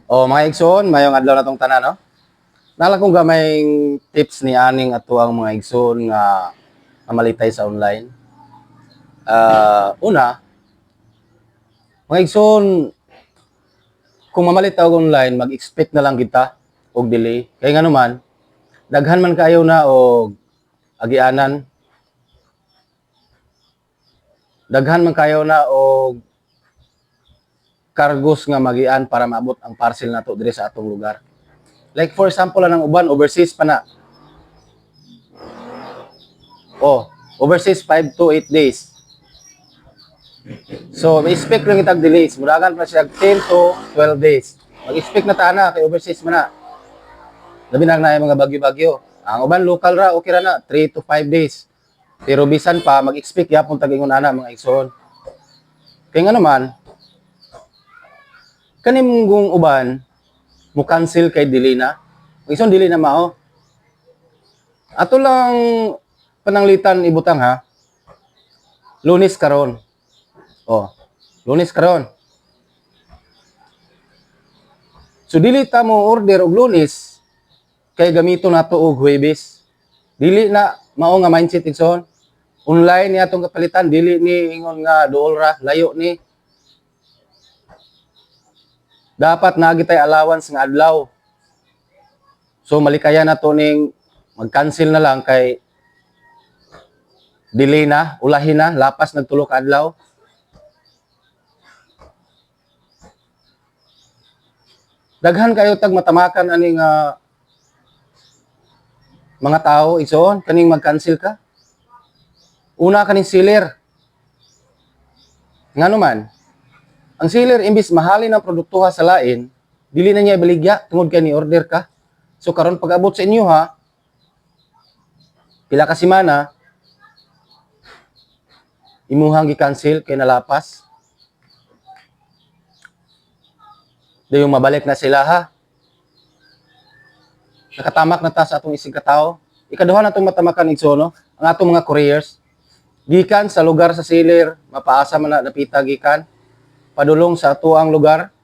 O mga igsoon, mayong adlaw na tong tanan, no? Nala kong gamayng tips ni aning ato ang mga igsoon nga namalitay sa online. Una, mga igsoon, kung mamalit og online, mag-expect na lang kita og delay. Kay nga naman, daghan man kayo na og agianan, daghan man kayo na og kargos nga magian para maabot ang parcel nato diri sa atong lugar. Like for example, anang uban overseas pa na. Overseas 5 to 8 days. So, may-expect lang itag delays. Muragan pa siya 10 to 12 days. Mag-expect na tana kay overseas man na. Labi na yung mga bagyo-bagyo. Ang uban local ra, okay ra na, 3 to 5 days. Pero bisan pa, mag-expect yapon tag-ingon ana mga igsoon. Kaya nga naman, kanim gong uban, mo cancel kay dili na. Ang igsoon dili na mao. Ato lang pananglitan ibutang ha. Lunes karon. Lunes karon. So dili ta mo order og Lunes kay gamito nato og Huwebes. Dili na mao nga mindset igsoon. Online ni atong kapalitan, dili ni ingon nga duol ra, layo ni. Dapat nagitay allowance nga adlaw. So malikaya na to ning mag-cancel na lang kay delay na, ulahin na, lapas nagtulo ka adlaw. Daghan kayo tag matamakan aning mga tao igsoon kaning mag-cancel ka. Una kaning seller. Ngano man, ang seller imbis mahalin ang produktuha sa lain, dili na niya ibaligya tungod kay ni order ka. So karon pag-abot sa inyo ha, pila ka semana imuhang gi-cancel kay nalapas. Dayong mabalik na sila ha. Nakatamak na ta sa atong isig katao. Ikaduha na itong matamakan igsoon, no? Ang atong mga couriers, gikan sa lugar sa seller, mapaasa man na napita gikan, padulong sa ato ang lugar,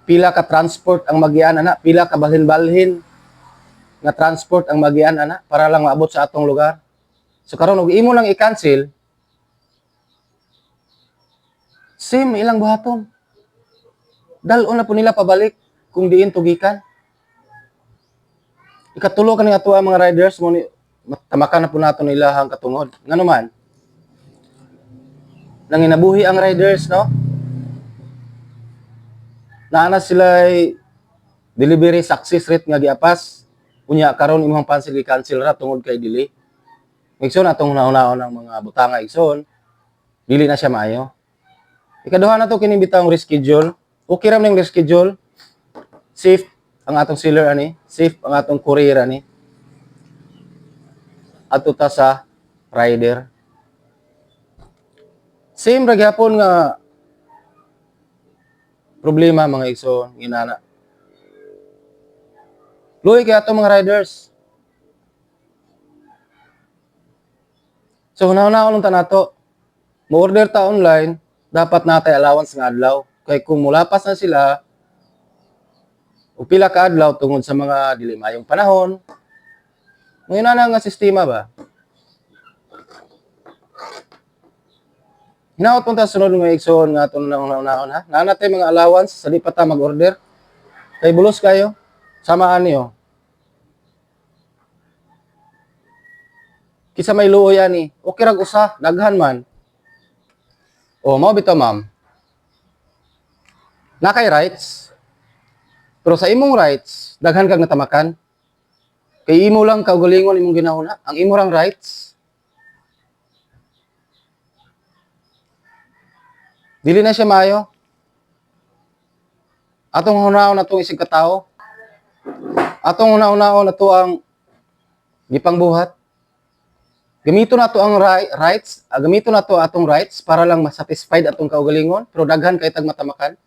pila ka transport ang magian ana, pila ka balhin-balhin nga transport ang magian ana para lang maabot sa atong lugar. So karon og imo lang i-cancel, same ilang buhaton. Dalon na po nila pabalik kung diin tugikan. Ikatulo kani ato ang mga riders mo ni tamakan na po nato nila hang katungod. Ngano man? Nanginabuhi ang riders, no? Naana sila delivery success rate nga giapas. Unya karon imong pansel gi-cancel ra tungod kay delay. Igsoon atong nauna-una ang mga butanga igsoon, dili na siya maayo. Ikaduha na to kini bitawng reschedule. Okay ra ning reschedule. Safe ang atong seller ani, safe ang atong courier ani. Adto ta sa rider. Same ra gyapon nga problema mga igsoon inana. Luoy kay atong mga riders. So hunahuna-hunon ta nato. Mo order ta online, dapat natay allowance nga adlaw. Kay kung mulapas na sila o pila ka adlaw tungod sa mga dili maayong panahon, ngayon na nga sistema ba? Hinaot punta sunod nga igsoon nga atong nauna-una ha. Nanatay mga allowance sa di pa ta mag-order. Kay bulos kayo, samaan niyo. Kisa may luoy ani, okay rag usa, daghan man. Mao bitaw ma'am. Na kay rights. Pero sa imong rights, daghan kag natamakan. Kay imo lang kaugalingon imong ginahuna, ang imo rang rights. Dili na siya maayo. Atong hunaon na itong isig katao. Atong hunaon na ito ang gipangbuhat. Gamito na ito ang rights. Gamito na ito atong rights para lang masatisfied atong kaugalingon. Pero daghan kay tag matamakan.